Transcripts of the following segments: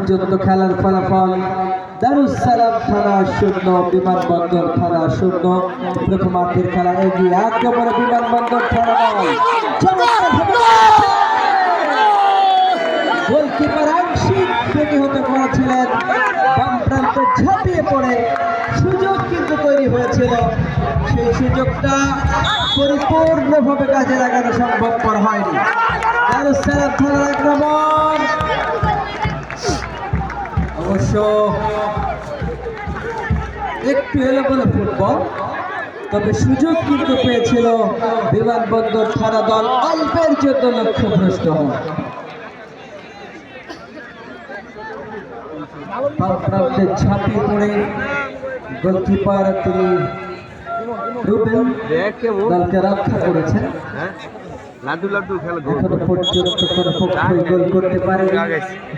পর্যন্ত খেলার ফলাফল দারুস সালাম থানা 0, বিমানবন্দর থানা 0। প্রথমার্ধের খেলা এগিয়ে একেবারে বিমানবন্দর থানা গোলকিপার আংশিক প্রতিহত করেছিলেন, বাম প্রান্তে ঝাঁপিয়ে পড়ে সুযোগ কিন্তু তৈরি হয়েছিল, সেই সুযোগটা পরিপূর্ণভাবে কাজে লাগানো সম্ভবপর হয়নি। দারুস সালাম থানার আক্রমণ অবশ্য একটু এলোমেলো ফুটবল, তবে সুযোগ কিন্তু পেয়েছিল বিমানবন্দর থানা দল, অল্পের জন্য লক্ষ্যভ্রষ্ট হয়। প্রান্তে ঝাঁপিয়ে পড়ে গোলকিপার তিনি রুবেল দলকে রক্ষা করেছেন। এখনো পর্যন্ত কোনো পক্ষই গোল করতে পারেনি।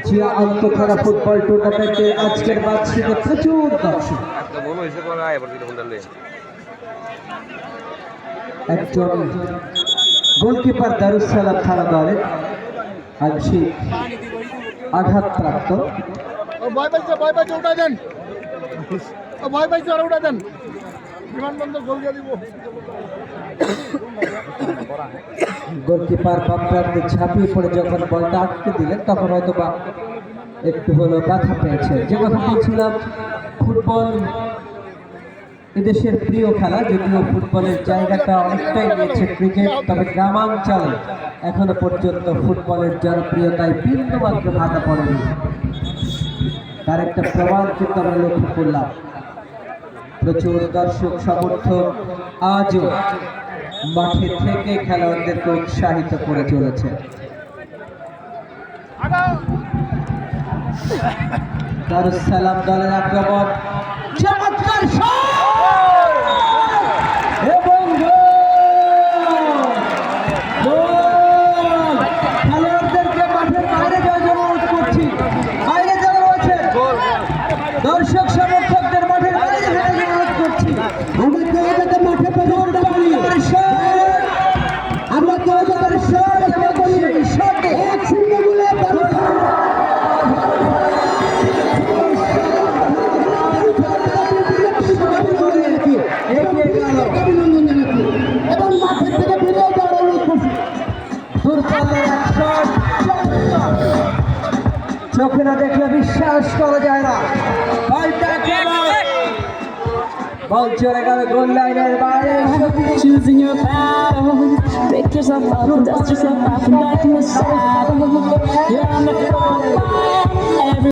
জিয়া আন্তঃখানা ফুটবল টুর্নামেন্টে আজকের বার্ষিকে প্রচুর দর্শক। একজন গোলকিপার দারুস সালাম থানা দলের আংশিক আঘাতপ্রাপ্ত। গোলকিপার বাম প্রান্তে ঝাঁপিয়ে পড়ে যখন বলটা আটকে দিলেন তখন হয়তো বা একটু হলেও ব্যথা পেয়েছে। যে কথা বলছিলাম, ফুটবল এদেশের প্রিয় খেলা, যদিও ফুটবলের জায়গাটা অনেকটাই নিয়েছে ক্রিকেট, তবে গ্রামাঞ্চলে এখনো পর্যন্ত ফুটবলের জনপ্রিয়তায় বিন্দুমাত্র ভাটা পড়েনি। তার একটা প্রমাণ কিন্তু আমরা লক্ষ্য করলাম। প্রচুর দর্শক সমর্থন আজও মাঠে থেকে খেলোয়াড়দেরকে উৎসাহিত করে চলেছে। দারুস সালাম দলের আক্রমণ, চমৎকার এবং খেলোয়াড়দেরকে মাঠের বাইরে যাওয়ার জন্য অনুরোধ করছি। বাইরে যাওয়া রয়েছে, দর্শক সমর্থকদের মাঠের বাইরে যেতে অনুরোধ করছি। আমরা কেউ যাতে মাঠে প্রবেশ না করি, আমরা কেউ যাতে শটে 1-0 গোলে অভিনন্দন জানাচ্ছি এবং মাঠের থেকে ফিরে যাওয়ার অনুরোধ করছি। চোখে না দেখলে বিশ্বাস করা যায় না। বল চলে গেল গোল লাইনের বাইরে। Choosing your battle, pick yourself up, dust yourself off, and back in the saddle. You're on the floor.